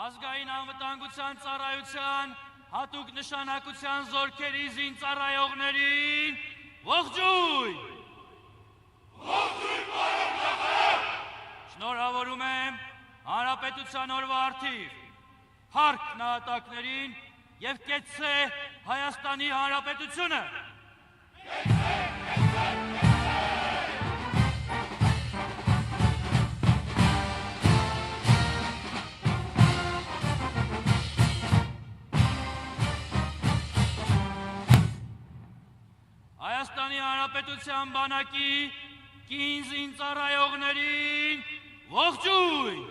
Ազգային անվտանգության ծառայության հատուկ նշանակության զորքերի զինծառայողներին ողջույն։ Ողջույն պարոն նախարար։ Շնորհավորում եմ Հանրապետության օրվա առթիվ փառք նահատակներին եւ կեցցե Հայաստանի Հանրապետությունը։ Հայաստանի Հանրապետության բանակի կին զինծառայողներին ողջույն։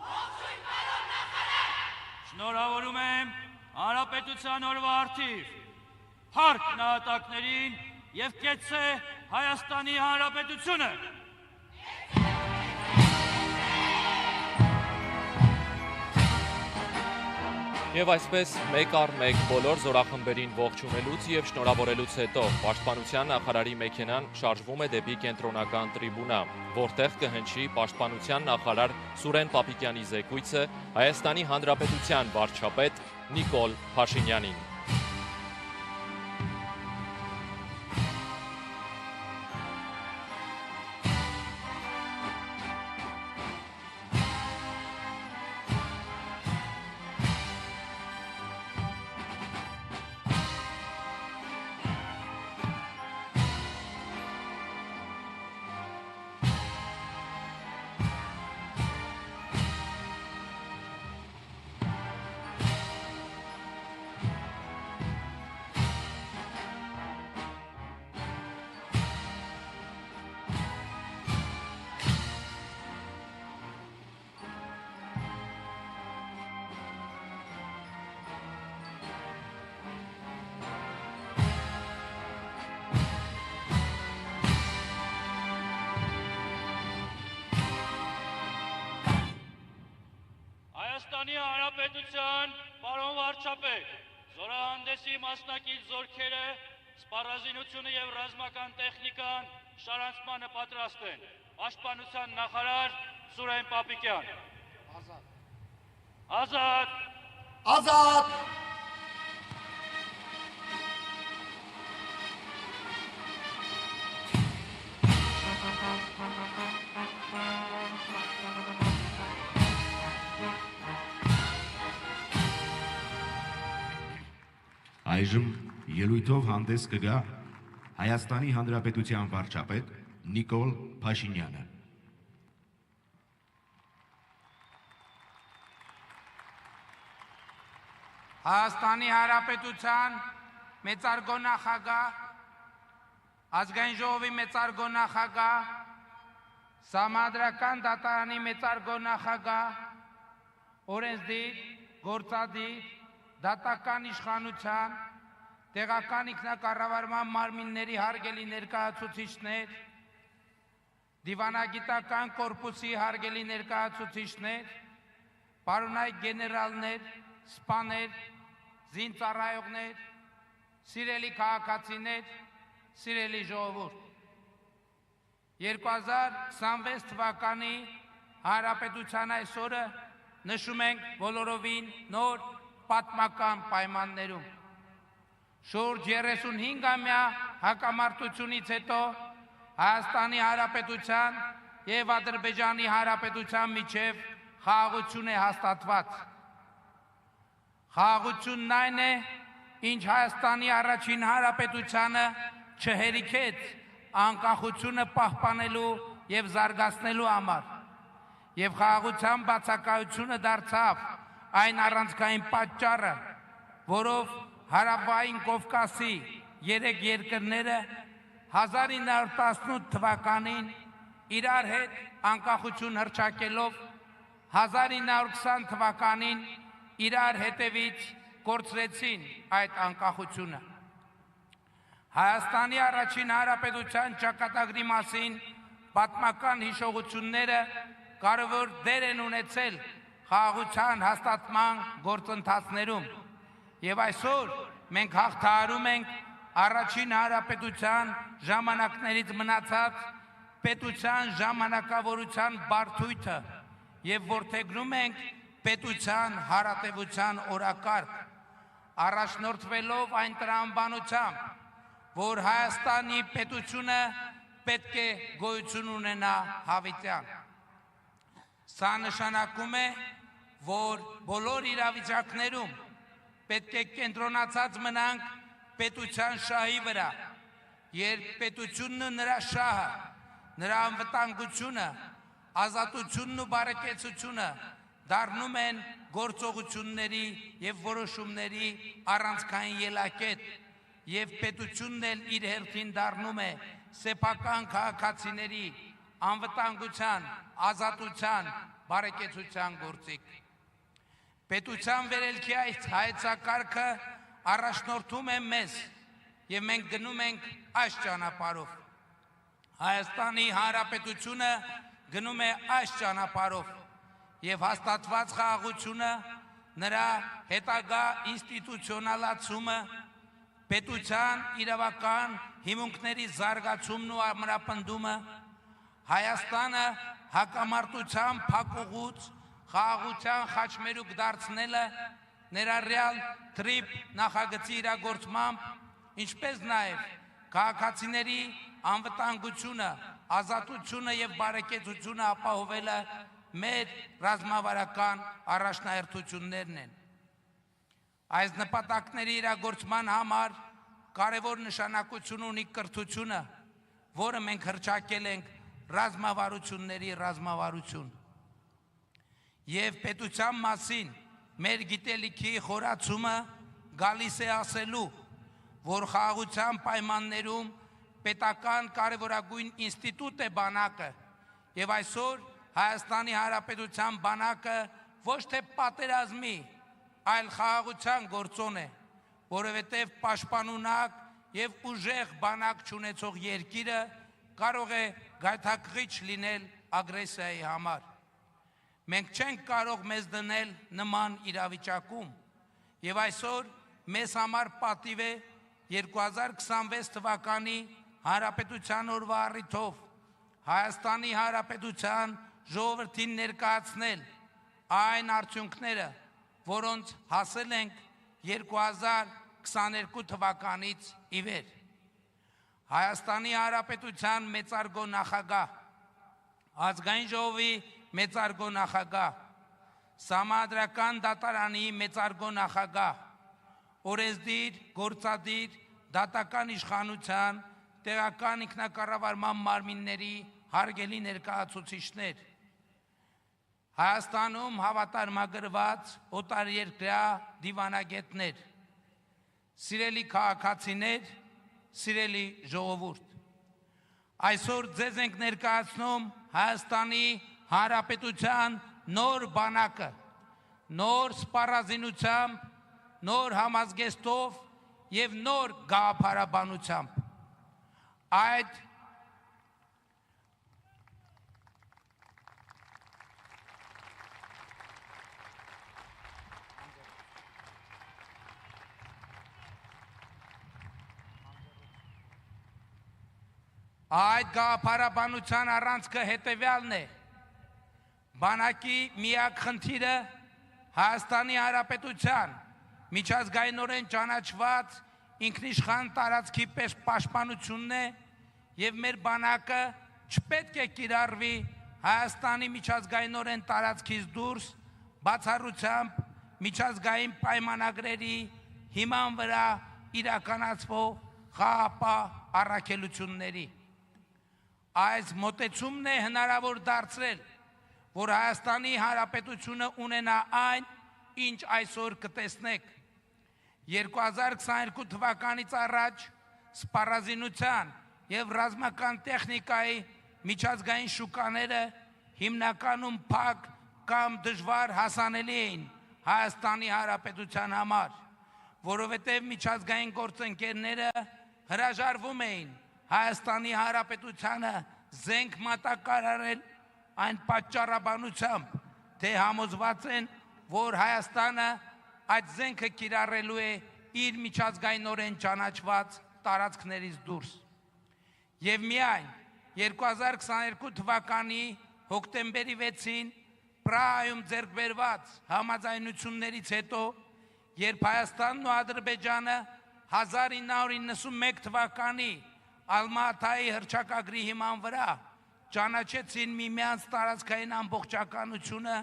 Ողջույն պարոն նախարար։ Շնորհավորում եմ Հանրապետության օրվա առթիվ փառք նահատակներին եւ կեցցե Հայաստանի Հանրապետությունը։ Եվ այսպես մեկ առ մեկ բոլոր զորախմբերին ողջունելուց եւ շնորհավորելուց հետո Պաշտպանության նախարարի մեքենան շարժվում է դեպի կենտրոնական տրիբունա, որտեղ կհնչի Պաշտպանության նախարար Սուրեն Պապիկյանի զեկույցը Հայաստանի Հանրապետության վարչապետ Նիկոլ Փաշինյանին։ Հայաստանի Հանրապետության պարոն վարչապետ, զորահանդեսի մասնակից զորքերը, սպառազինությունը եւ ռազմական տեխնիկան շարանցմանը պատրաստ են։ Պաշտպանության նախարար Սուրեն Պապիկյան։ Ազատ։ Ազատ։ Այժմ ելույթով հանդես կգա Հայաստանի Հանրապետության վարչապետ Նիկոլ Փաշինյանը։ Հայաստանի Հանրապետության մեծարգո նախագահ, Ազգային ժողովի մեծարգո նախագահ, Սահմանադրական դատարանի մեծարգո նախագահ, օրենսդիր, գործադիր, դատական իշխանության, տեղական ինքնակառավարման մարմինների հարգելի ներկայացուցիչներ, դիվանագիտական կորպուսի հարգելի ներկայացուցիչներ, պարոնայք գեներալներ, սպաներ, զինծառայողներ, սիրելի քաղաքացիներ, սիրելի ժողովուրդ։ 2026 թվականի Հանրապետության այս օրը նշում ենք բոլորովին նոր պատմական պայմաններում։ Շուրջ 35-ամյա հակամարտությունից հետո Հայաստանի Հանրապետության եւ Ադրբեջանի Հանրապետության միջև խաղաղություն է հաստատված։ Խաղաղությունն այն է, ինչ Հայաստանի առաջին հանրապետությանը չհերիքեց անկախությունը պահպանելու եւ զարգացնելու համար, եւ խաղաղության բացակայությունը դարձավ այն առանցքային պատճառը, որով Հարավային Կովկասի 3 երկրները 1918 թվականին իրար հետ անկախություն հռչակելով 1920 թվականին իրար հետևից կորցրեցին այդ անկախությունը։ Հայաստանի առաջին հանրապետության ճակատագրի մասին պատմական հիշողությունները կարևոր դեր են ունեցել խաղաղության հաստատման գործընթացներում, եւ այսօր մենք հաղթահարում ենք առաջին հանրապետության ժամանակներից մնացած պետության ժամանակավորության բարդույթը եւ որդեգնում ենք պետության հարատևության օրակարգ, առաջնորդվելով այն տրամաբանությամբ, որ Հայաստանի պետությունը պետք է գոյություն ունենա հավիտյան։ Սա նշանակում է, որ բոլոր իրավիճակներում պետք է կենտրոնացած մնանք պետության շահի վրա, երբ պետությունն ու նրա շահը, նրա անվտանգությունը, ազատությունն ու բարեկեցությունը դառնում են գործողությունների եւ որոշումների առանցքային ելակետ, եւ պետությունն էլ իր հերթին դառնում է սեփական քաղաքացիների անվտանգության, ազատության, բարեկեցության գործիք։ Պետության վերելքի այս հայեցակարգը առաջնորդում է մեզ եւ մենք գնում ենք այս ճանապարհով։ Հայաստանի Հանրապետությունը գնում է այս ճանապարհով եւ հաստատված խաղաղությունը, նրա հետագա ինստիտուցիոնալացումը, պետության իրավական հիմունքների զարգացումն ու ամրապնդումը, Հայաստանը հակամարտության փակուղուց խաղաղության խաչմերուկ դարձնելը, ներառյալ թրիփ նախագծի իրագործմամբ, ինչպես նաև քաղաքացիների անվտանգությունը, ազատությունը եւ բարեկեցությունը ապահովելը մեր ռազմավարական առաջնահերթություններն են։ Այս նպատակների իրագործման համար կարևոր նշանակություն ունի կրթությունը, որը մենք հռչակել ենք ռազմավարությունների ռազմավարություն։ Եվ պետության մասին մեր գիտելիքի խորացումը գալիս է ասելու, որ խաղաղության պայմաններում պետական կարևորագույն ինստիտուտ է բանակը, եւ այսօր Հայաստանի Հանրապետության բանակը ոչ թե պատերազմի, այլ խաղաղության գործոն է, որովհետև պաշտպանունակ եւ ուժեղ բանակ չունեցող երկիրը կարող է գայթակղիչ լինել ագրեսիայի համար։ Մենք չենք կարող մեզ դնել նման իրավիճակում, եւ այսօր մեզ համար պատիվ է 2026 թվականի Հանրապետության օրվա առիթով Հայաստանի Հանրապետության ժողովրդին ներկայացնել այն արդյունքները, որոնց հասել ենք 2022 թվականից ի վեր։ Հայաստանի Հանրապետության մեծարգո նախագահ, Ազգային ժողովի մեծարգո նախագահ, Սահմանադրական դատարանի մեծարգո նախագահ, օրենսդիր, գործադիր, դատական իշխանության, տեղական ինքնակառավարման մարմինների հարգելի ներկայացուցիչներ, Հայաստանում հավատարմագրված օտարերկրյա դիվանագետներ, սիրելի քաղաքացիներ, սիրելի ժողովուրդ, այսօր ձեզ ենք ներկայացնում Հայաստանի Հանրապետության նոր բանակը, նոր սպառազինությամբ, նոր համազգեստով եւ նոր գաղափարաբանությամբ։ Այդ գաղափարաբանության առանցքը հետևյալն է. բանակի միակ խնդիրը Հայաստանի Հանրապետության միջազգայինորեն ճանաչված ինքնիշխան տարածքի պաշտպանությունն է եւ մեր բանակը չպետք է կիրառվի Հայաստանի միջազգայինորեն տարածքից դուրս բացառությամբ միջազգային պայմանագրերի հիման վրա իրականացվող խաղաղապահ առաքելությունների։ Այս մոտեցումն է հնարավոր դարձրել, որ Հայաստանի Հանրապետությունը ունենա այն, ինչ այսօր կտեսնեք։ 2022 թվականից առաջ սպառազինության եւ ռազմական տեխնիկայի միջազգային շուկաները հիմնականում փակ կամ դժվար հասանելի էին Հայաստանի Հանրապետության համար, որովհետև միջազգային գործընկերները հրաժարվում էին Հայաստանի Հանրապետությանը զենք մատակարարել այն պատճառաբանությամբ, թե համոզված են, որ Հայաստանը այդ զենքը կիրառելու է իր միջազգայինորեն ճանաչված տարածքներից դուրս։ Եվ միայն 2022 թվականի հոկտեմբերի 6-ին Պրահայում ձեռք բերված համաձայնություններից հետո, երբ Հայաստանն ու Ադրբեջանը 1991 թվականի Ալմատայի հռչակագրի հիման վրա ճանաչեցին միմյանց տարածքային ամբողջականությունը,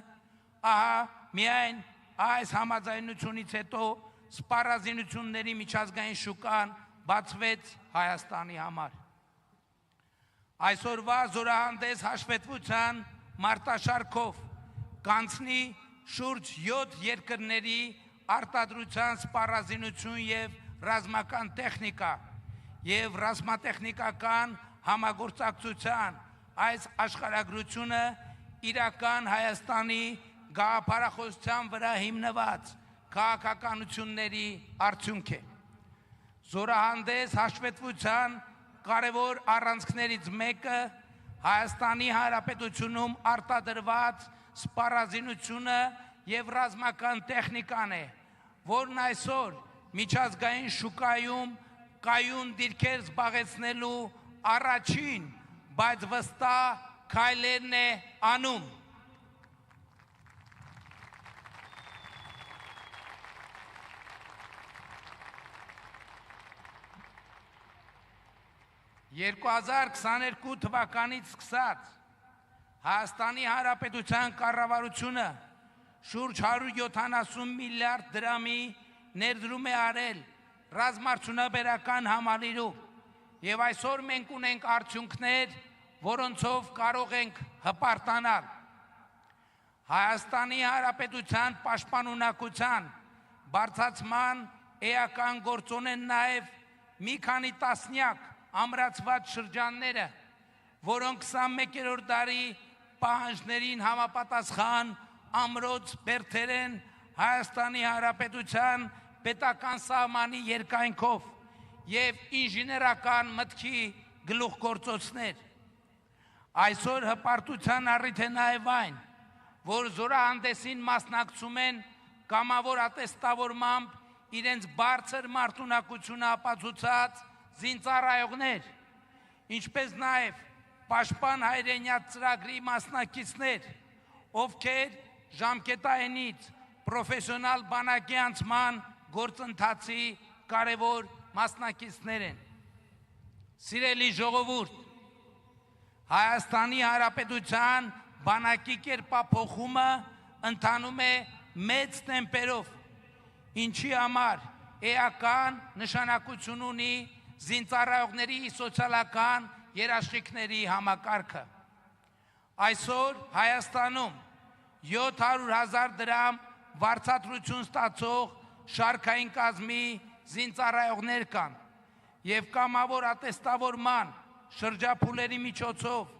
ահա միայն այս համաձայնությունից հետո սպառազինությունների միջազգային շուկան բացվեց Հայաստանի համար։ Այսօրվա զորահանդես հաշվետվության մարտաշարքով կանցնի շուրջ 7 երկրների արտադրության սպառազինություն եւ ռազմական տեխնիկա եւ ռազմատեխնիկական համագործակցության այս աշխարհագրությունը իրական Հայաստանի գաղափարախոսության վրա հիմնված քաղաքականությունների արդյունք է։ Զորահանդես հաշվետվության կարևոր առանցքներից մեկը Հայաստանի Հանրապետությունում արտադրված սպառազինությունը եւ ռազմական տեխնիկան է, որն այսօր միջազգային շուկայում կայուն դիրքեր զբաղեցնելու առաջին, բայց վստահ քայլերն է անում։ «2022 թվականից սկսած Հայաստանի Հանրապետության կառավարությունը շուրջ 170 միլիարդ դրամի ներդրում է արել ռազմարդյունաբերական համալիրում եւ այսօր մենք ունենք արդյունքներ, որոնցով կարող ենք հպարտանալ։ Հայաստանի Հանրապետության պաշտպանունակության բարձրացման էական գործոն են նաեւ մի քանի տասնյակ ամրացված շրջանները, որոնք 21-րդ դարի պահանջներին համապատասխան ամրոց բերդեր են Հայաստանի Հանրապետության պետական սահմանի երկայնքով եւ ինժեներական մտքի գլուխգործոցներ։ Այսօր հպարտության առիթ է նաեւ այն, որ զորահանդեսին մասնակցում են կամավոր ատեստավորմամբ իրենց բարձր մարտունակությունը ապացուցած զինծառայողներ, ինչպես նաև պաշտպան հայրենյաց ծրագրի մասնակիցներ, ովքեր ժամկետայինից պրոֆեսիոնալ բանակի անցման գործընթացի կարևոր մասնակիցներ են։ Սիրելի ժողովուրդ, Հայաստանի Հանրապետության բանակի կերպափոխումը ընթանում է մեծ տեմպերով, ինչի համար էական նշանակություն ունի զինծառայողների սոցիալական երաշխիքների համակարգը։ Այսօր Հայաստանում 700,000 դրամ վարձատրություն ստացող շարքային կազմի զինծառայողներ կան եւ կամավոր ատեստավորման շրջափուլերի միջոցով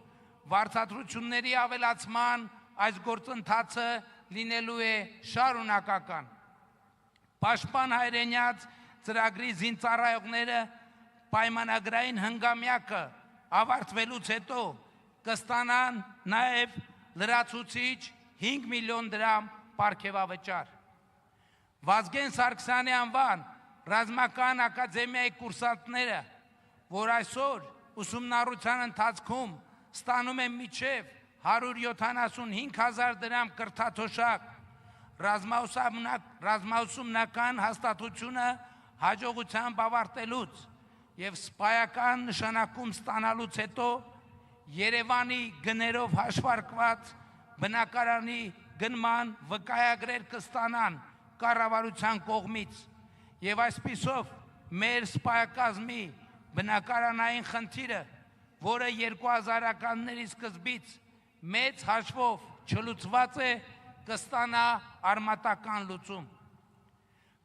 վարձատրությունների ավելացման այս գործընթացը լինելու է շարունակական։ Պաշտպան հայրենյաց ծրագրի զինծառայողները պայմանագրային հնգամյակը ավարտվելուց հետո կստանան նաև լրացուցիչ 5 միլիոն դրամ պարգևավճար։ Վազգեն Սարգսյանի անվան ռազմական ակադեմիայի կուրսանտները, որ այսօր ուսումնառության ընթացքում ստանում են մինչև 175,000 դրամ կրթաթոշակ, ռազմաուսումնական հաստատությունը հաջողությամբ ավարտելուց եւ սպայական նշանակում ստանալուց հետո Երևանի գներով հաշվարկված բնակարանի գնման վկայագրեր կստանան կառավարության կողմից եւ այսպիսով մեր սպայակազմի բնակարանային խնդիրը, որը 2000-ականների սկզբից մեծ հաշվով չլուծված է, կստանա արմատական լուծում։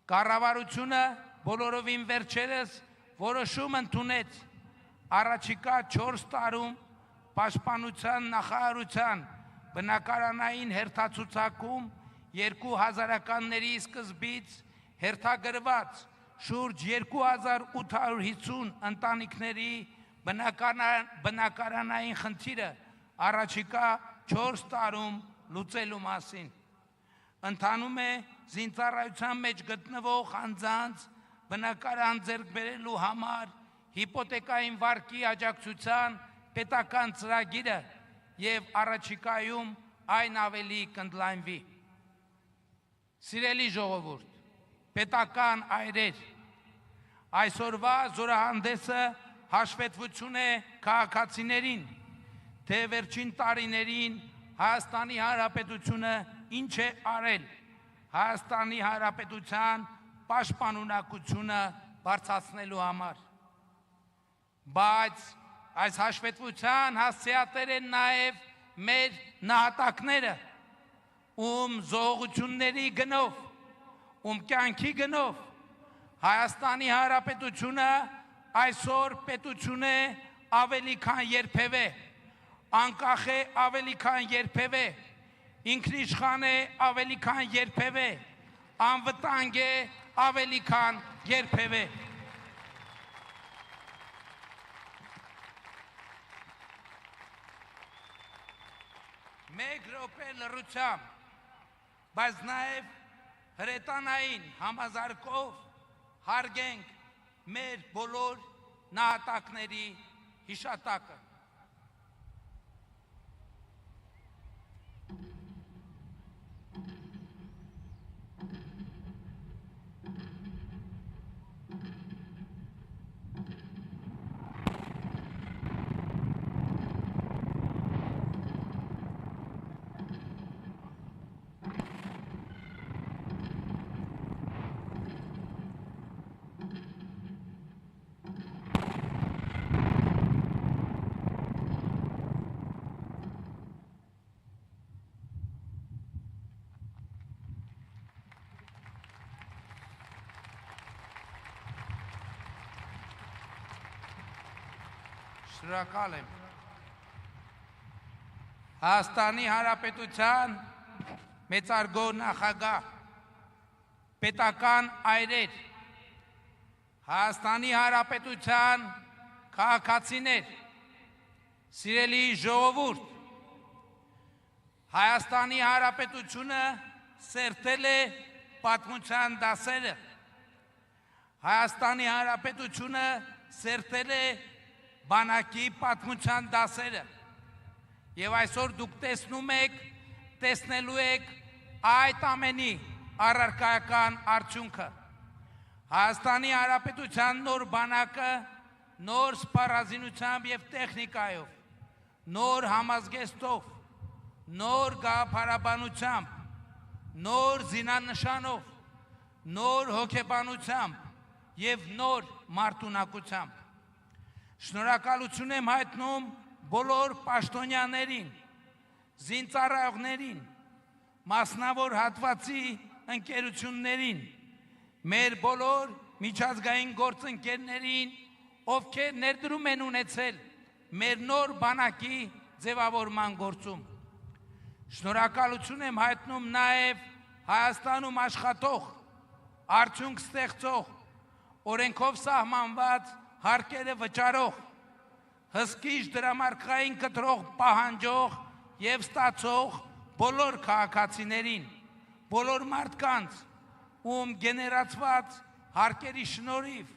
Կառավարությունը բոլորովին վերջերս որոշում ընդունեց առաջիկա 4 տարում պաշտպանության նախարարության բնակարանային հերթացուցակում 2000-ականների սկզբից հերթագրված շուրջ 2850 ընտանիքների բնակարանային խնդիրը առաջիկա 4 տարում լուծելու մասին։ Ընթանում է զինծառայության մեջ գտնվող անձանց բնակարան ձեռք բերելու համար հիպոթեկային վարկի աջակցության պետական ծրագիրը եւ առաջիկայում այն ավելի կընդլայնվի։ Սիրելի ժողովուրդ, պետական այրեր, այսօրվա զորահանդեսը հաշվետվություն է քաղաքացիներին, թե վերջին տարիներին Հայաստանի Հանրապետությունը ինչ է արել Հայաստանի Հանրապետության պաշտպանունակությունը բարձրացնելու համար։ Բայց այս հաշվետվության հասցեատեր են նաև մեր նահատակները, ում զոհությունների գնով, ում կյանքի գնով Հայաստանի Հանրապետությունը այսօր պետություն է ավելի քան երբևէ, անկախ է ավելի քան երբևէ, ինքնիշխան է ավելի քան երբևէ, անվտանգ է ավելի քան երբևէ։ Մեկ րոպե լռությամբ, բայց նաև հրետանային համազարգով հարգենք մեր բոլոր նահատակների հիշատակը։ Շնորհակալ եմ։ Հայաստանի Հանրապետության մեծարգո նախագահ, պետական այրեր, Հայաստանի Հանրապետության քաղաքացիներ, սիրելի ժողովուրդ, Հայաստանի Հանրապետությունը սերտել է պատմության դասերը, Հայաստանի Հանրապետությունը սերտել է բանակի պատմության դասերը, եւ այսօր դուք տեսնում եք, տեսնելու եք այդ ամենի առարկայական արդյունքը։ Հայաստանի Հանրապետության նոր բանակը, նոր սպառազինությամբ եւ տեխնիկայով, նոր համազգեստով, նոր գաղափարաբանությամբ, նոր զինանշանով, նոր հոգեբանությամբ եւ նոր մարտունակությամբ։ Շնորհակալություն եմ հայտնում բոլոր պաշտոնյաներին, զինծառայողներին, մասնավոր հատվածի ընկերություններին, մեր բոլոր միջազգային գործընկերներին, ովքեր ներդրում են ունեցել մեր նոր բանակի ձևավորման գործում։ Շնորհակալություն եմ հայտնում նաև Հայաստանում աշխատող, արդյունք ստեղծող, օրենքով սահմանված հարկերը վճարող, հսկիչ դրամարկղային կտրող պահանջող եւ ստացող բոլոր քաղաքացիներին, բոլոր մարդկանց, ում գեներացված հարկերի շնորհիվ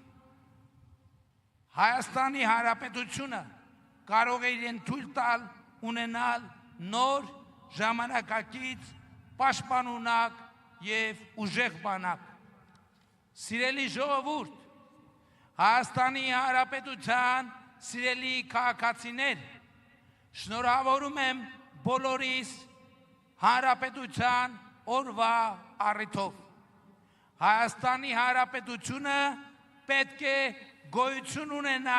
Հայաստանի Հանրապետությունը կարող է իրեն թույլ տալ ունենալ նոր ժամանակակից պաշտպանունակ եւ ուժեղ բանակ։ Սիրելի ժողովուրդ, Հայաստանի Հանրապետության սիրելի քաղաքացիներ, շնորհավորում եմ բոլորիս Հանրապետության օրվա առիթով։ Հայաստանի Հանրապետությունը պետք է գոյություն ունենա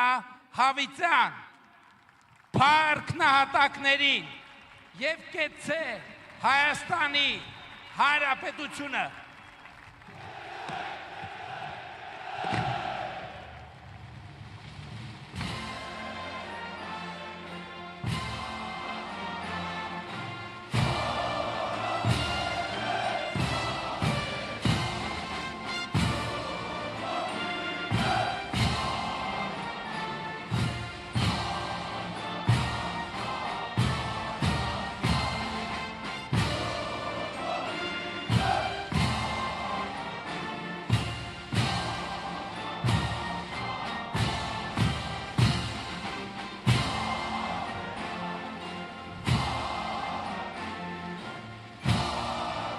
հավիտյան, փառք նահատակներին եւ կեցցե Հայաստանի Հանրապետությունը։